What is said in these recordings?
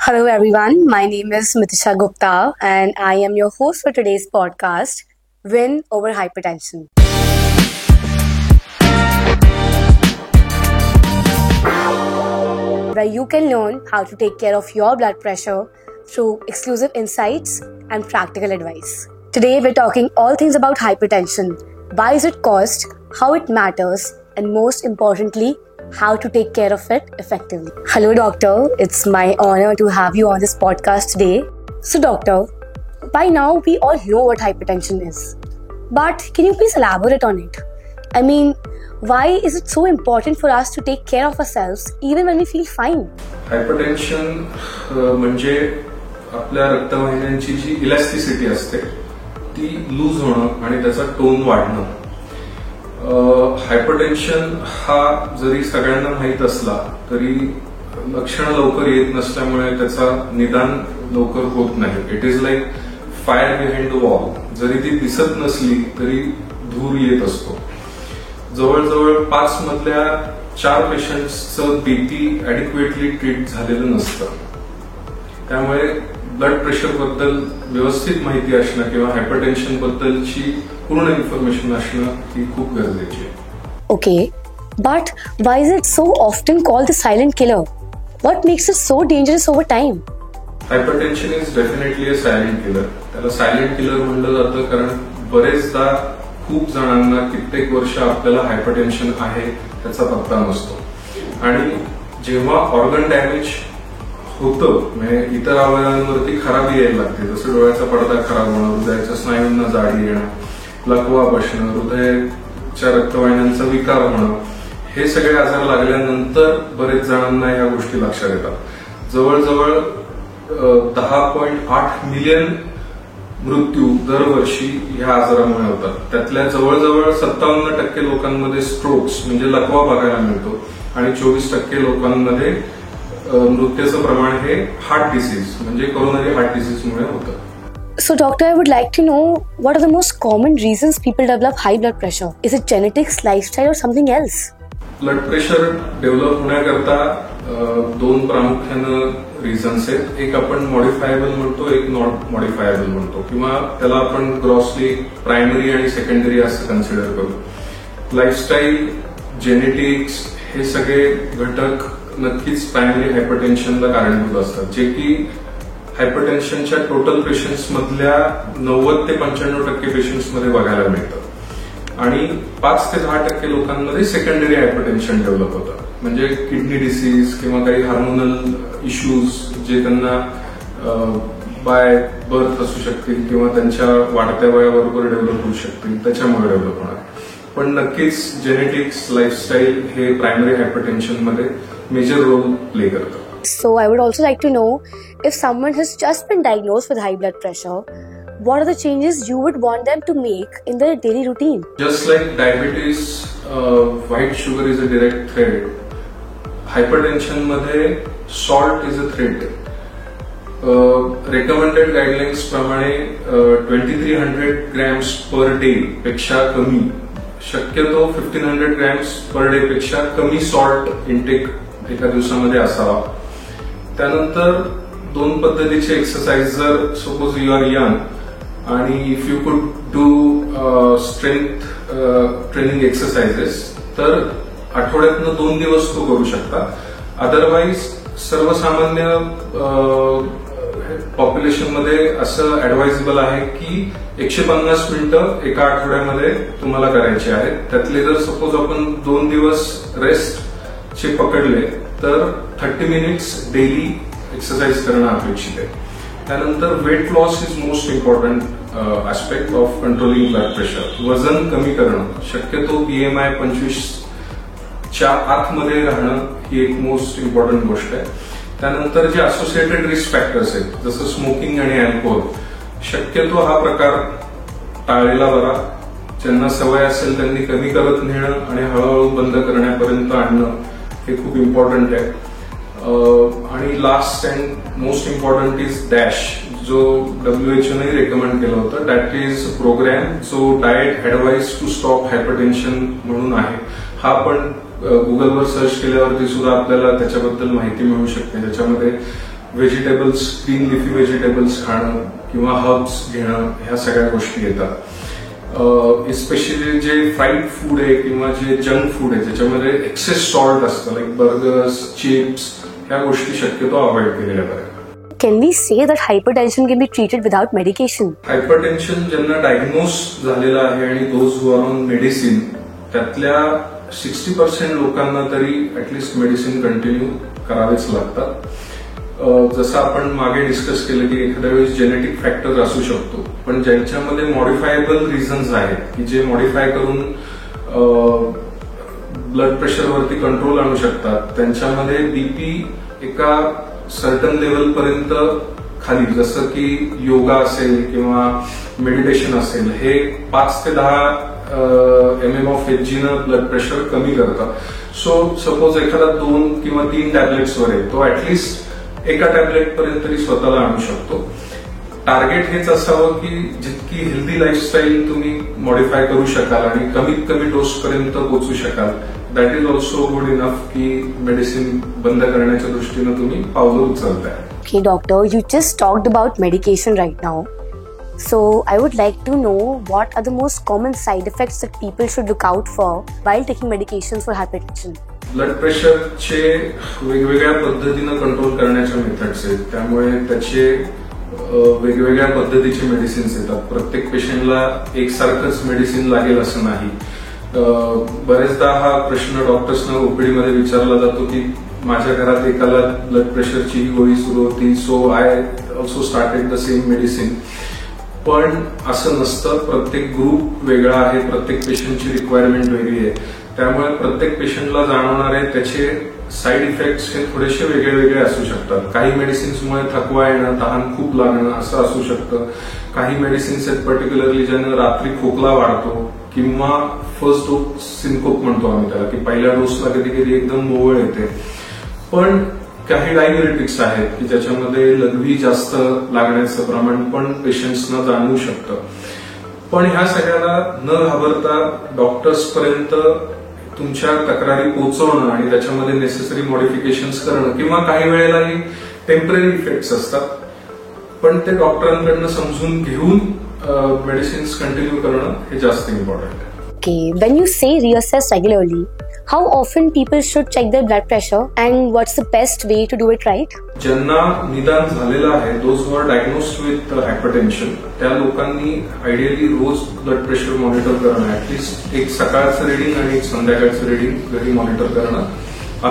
Hello, everyone. My name is Mitisha Gupta, and I am your host for today's podcast, Win Over Hypertension. Where you can learn how to take care of your blood pressure through exclusive insights and practical advice. Today, we're talking all things about hypertension. Why is it caused, how it matters, and most importantly, how to take care of it effectively. Hello, doctor. It's my honor to have you on this podcast today. So, doctor, by now we all know what hypertension is. But can you please elaborate on it? I mean, why is it so important for us to take care of ourselves even when we feel fine? Hypertension म्हणजे आपल्या रक्तवाहिन्यांची जी elasticity असते ती loose होणं आणि त्याचा tone वाढणं. Hypertension हा जरी सगळ्यांना माहीत असला तरी लक्षणं लवकर येत नसल्यामुळे त्याचा निदान लवकर होत नाही. It is like fire behind the wall. जरी ती दिसत नसली तरी धूर येत असतो. जवळजवळ 5 मधल्या 4 पेशंट्सचं बीपी ऍडिक्वेटली ट्रीट झालेलं नसतं. त्यामुळे ब्लड प्रेशर बद्दल व्यवस्थित माहिती असणं किंवा हायपरटेन्शन बद्दलची पूर्ण इन्फॉर्मेशन असणं ही खूप गरजेची आहे. Okay, but why is it so often called the silent killer? What makes it so dangerous over time? Hypertension is definitely a silent killer. त्याला सायलेंट किलर म्हणलं जातं कारण बरेचदा खूप जणांना कित्येक वर्ष आपल्याला हायपरटेन्शन आहे त्याचा पत्ता नसतो. आणि जेव्हा ऑर्गन डॅमेज होतं म्हणजे इतर अवयवांवरती खराबी यायला लागते, जसं डोळ्याचा पडदा खराब होणं, हृदयाच्या स्नायूंना जाडी येणं, लकवा बसणं, हृदयाच्या रक्तवाहिन्यांचा विकार होणं, हे सगळे आजार लागल्यानंतर बरेच जणांना या गोष्टी लक्षात येतात. जवळजवळ 10.8 मिलियन मृत्यू दरवर्षी ह्या आजारामुळे होतात. त्यातल्या जवळजवळ 57% लोकांमध्ये स्ट्रोक्स म्हणजे लकवा बघायला मिळतो आणि 24% लोकांमध्ये मृत्यूचं प्रमाण हे हार्ट डिसीज म्हणजे कोरोनरी हार्ट डिसीजमुळे होतं. So, doctor, I would like to know what are the most common reasons people develop high blood pressure? Is it genetics, lifestyle, or something else? Blood pressure develop होण्याकरता 2 प्रामुख्यानं reasons आहेत. एक आपण मॉडिफायबल म्हणतो, एक not मॉडिफायबल म्हणतो, किंवा त्याला आपण ग्रॉसली प्रायमरी आणि सेकंडरी असं कन्सिडर करू. लाईफस्टाईल, जेनेटिक्स हे सगळे घटक नक्कीच प्रायमरी हायपरटेन्शनला कारणीभूत असतात, जे की हायपरटेन्शनच्या टोटल पेशंट्स मधल्या 90 ते 95% पेशंट्समध्ये बघायला मिळतं. आणि 5 ते 10% लोकांमध्ये सेकंडरी हायपरटेन्शन डेव्हलप होतं, म्हणजे किडनी डिसीज किंवा काही हार्मोनल इश्यूज जे त्यांना बाय बर्थ असू शकतील किंवा त्यांच्या वाढत्या वयाबरोबर डेव्हलप होऊ शकतील, त्याच्यामुळे डेव्हलप होणार. पण नक्कीच जेनेटिक्स, लाईफस्टाईल हे प्रायमरी हायपरटेन्शन मध्ये मेजर रोल प्ले करतं. So, I would also like to know if someone has just been diagnosed with high blood pressure, what are the changes you would want them to make in their daily routine? Just like diabetes, white sugar is a direct threat. Hypertension मध्ये salt is a threat. Recommended guidelines प्रमाणे 2300 grams per day पेक्षा कमी, शक्यतो 1500 grams per day पेक्षा कमी salt intake एका दिवसामध्ये असावा. त्यानंतर 2 पद्धतीचे एक्सरसाइज, जर सपोज यू आर यंग आणि इफ यू कुड डू स्ट्रेंथ ट्रेनिंग एक्सरसाइजेस तर आठवड्यातनं 2 दिवस तो करू शकता. अदरवाईज सर्वसामान्य पॉप्युलेशनमध्ये असं ऍडवाइजेबल आहे की 150 मिनिटं एका आठवड्यामध्ये तुम्हाला करायचे आहेत. त्यातले जर सपोज आपण 2 दिवस रेस्टचे पकडले तर 30 मिनिट्स डेली एक्सरसाइज करणं अपेक्षित आहे. त्यानंतर weight loss is most important aspect of controlling blood pressure. वजन कमी करणं, शक्यतो BMI 25च्या आतमध्ये राहणं ही एक मोस्ट इम्पॉर्टंट गोष्ट आहे. त्यानंतर जे असोसिएटेड रिस्क फॅक्टर्स आहेत जसं स्मोकिंग आणि अल्कोहोल, शक्यतो हा प्रकार टाळलेला बरा. ज्यांना सवय असेल त्यांनी कमी करत नेणं आणि हळूहळू बंद करण्यापर्यंत आणणं हे खूप इम्पॉर्टंट आहे. आणि last and most important is DASH, जो WHO रेकमेंड केलं होतं. दॅट इज प्रोग्राम जो diet advice to stop hypertension म्हणून आहे. हा पण गुगलवर सर्च केल्यावरती सुद्धा आपल्याला त्याच्याबद्दल माहिती मिळू शकते. ज्याच्यामध्ये व्हेजिटेबल्स, ग्रीन लिफी व्हेजिटेबल्स खाणं किंवा हर्ब्स घेणं, ह्या सगळ्या गोष्टी येतात. एस्पेशली जे फ्राईड फूड आहे किंवा जे जंक फूड आहे ज्याच्यामध्ये एक्सेस सॉल्ट असतं, लाईक बर्गर्स, चिप्स, ह्या गोष्टी शक्यतो अवॉइड केलेल्या बऱ्या. Can we say that hypertension can be treated without medication? Hypertension ज्यांना डायग्नोज झालेलं आहे आणि those who are on medicine, त्यातल्या 60% लोकांना तरी ऍटलिस्ट मेडिसिन कंटिन्यू करावेच लागतात. जसं आपण मागे डिस्कस केलं की एखाद्या वेळेस जेनेटिक फॅक्टर असू शकतो, पण ज्यांच्यामध्ये मॉडिफायबल रिझन्स आहेत की जे मॉडिफाय करून ब्लड प्रेशरवरती कंट्रोल आणू शकतात, त्यांच्यामध्ये बीपी एका सर्टन लेवल पर्यंत खाली, जसं की योगा असेल किंवा मेडिटेशन असेल, हे 5 ते 10 mm of Hg न ब्लड प्रेशर कमी करतं. सो सपोज एखादा 2 किंवा 3 टॅबलेट्सवर आहे, तो ऍटलिस्ट एका टॅबलेट पर्यंत तरी स्वतःला आणू शकतो. टार्गेट हेच असावं की जितकी हेल्दी लाईफस्टाईल तुम्ही मॉडिफाय करू शकाल आणि कमीत कमी डोस पर्यंत पोहोचू शकाल, that is also good enough की मेडिसिन बंद करण्याच्या दृष्टीनं तुम्ही पावलं उचलताय. Okay, doctor, you just talked about medication right now. So, I would like to know what are the most common side effects that people should look out for while taking medications for hypertension? Blood प्रेशरचे वेगवेगळ्या पद्धतीनं control करण्याच्या methods आहेत, त्यामुळे त्याचे वेगवेगळ्या पद्धतीचे medicines येतात. प्रत्येक पेशंटला एकसारखंच मेडिसिन लागेल असं नाही. बरेचदा हा प्रश्न डॉक्टर्सना ओपीडीमध्ये विचारला जातो की माझ्या घरात एकाला ब्लड प्रेशरची ही गोळी सुरू होती, so I also started the same medicine. पण असं नसतं. प्रत्येक ग्रुप वेगळा आहे, प्रत्येक पेशंटची रिक्वायरमेंट वेगळी आहे, त्यामुळे प्रत्येक पेशंटला जाणवणारे त्याचे साईड इफेक्ट्स हे थोडेसे वेगळे वेगळे असू शकतात. काही मेडिसिन्समुळे थकवा येणं, तहान खूप लागणं असं असू शकतं. काही मेडिसिन्स आहेत पर्टिक्युलरली ज्यानं रात्री खोकला वाढतो किंवा फर्स्ट डोस सिन्कोप म्हणतो आम्ही त्याला, की पहिल्या डोसला कधी कधी एकदम मोवळ येते. पण काही डायबिटिक्स आहेत की ज्याच्यामध्ये लघवी जास्त लागण्याचं प्रमाण पण पेशंट्सना जाणवू शकतं. पण ह्या सगळ्याला न घाबरता डॉक्टर्स पर्यंत तुमच्या तक्रारी पोहोचवणं आणि त्याच्यामध्ये नेसेसरी मॉडिफिकेशन्स करणं, किंवा काही वेळेलाही टेम्पररी इफेक्ट्स असतात, पण ते डॉक्टरांकडनं समजून घेऊन मेडिसिन्स कंटिन्यू करणं हे जास्त इम्पॉर्टंट आहे. Okay, when you say reassess regularly, how often people should check their blood pressure and what's the best way to do it right? ज्यांना निदान झालेलं आहे, those who are diagnosed with hypertension, त्या लोकांनी आयडियली रोज blood pressure monitor करणं, at least एक सकाळचं रिडिंग आणि एक संध्याकाळचं रिडिंग घरी मॉनिटर करणं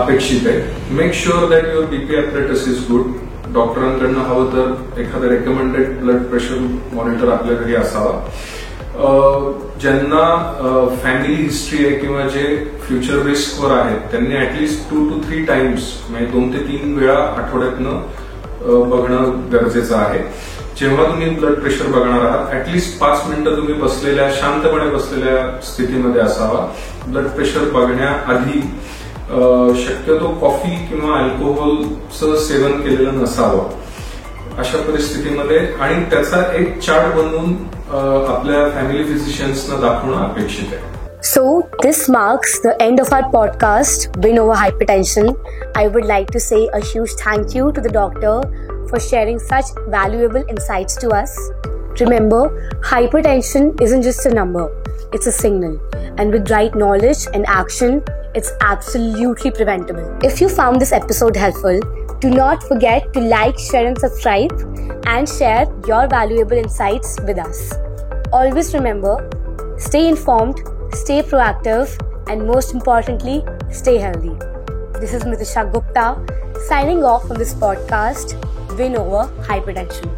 अपेक्षित आहे. Make sure that your BP apparatus is good. डॉक्टरांकडनं हवं तर एखादं रेकमेंडेड ब्लड प्रेशर मॉनिटर आपल्या घरी असावा. ज्यांना फॅमिली हिस्ट्री आहे किंवा जे फ्युचर रिस्कवर आहेत, त्यांनी ऍटलिस्ट 2 to 3 टाइम्स म्हणजे 2 ते 3 वेळा आठवड्यातनं बघणं गरजेचं आहे. जेव्हा तुम्ही ब्लड प्रेशर बघणार आहात, ऍटलिस्ट 5 मिनिटं तुम्ही बसलेल्या, शांतपणे बसलेल्या स्थितीमध्ये असावा. ब्लड प्रेशर बघण्याआधी शक्यतो कॉफी किंवा अल्कोहोलचं सेवन केलेलं नसावं अशा परिस्थितीमध्ये, आणि त्याचा एक चार्ट बनवून आपल्या फॅमिली फिजिशियन्सना दाखवणं अपेक्षित आहे. So, this marks the end of our podcast, Win Over Hypertension. I would like to say a huge thank you to the doctor for sharing such valuable insights to us. Remember, hypertension isn't just a number, it's a signal. And with right knowledge and action, it's absolutely preventable. If you found this episode helpful, do not forget to like, share and subscribe and share your valuable insights with us. Always remember, stay informed, stay proactive and most importantly, stay healthy. This is Mitisha Gupta signing off from this podcast, Win Over Hypertension.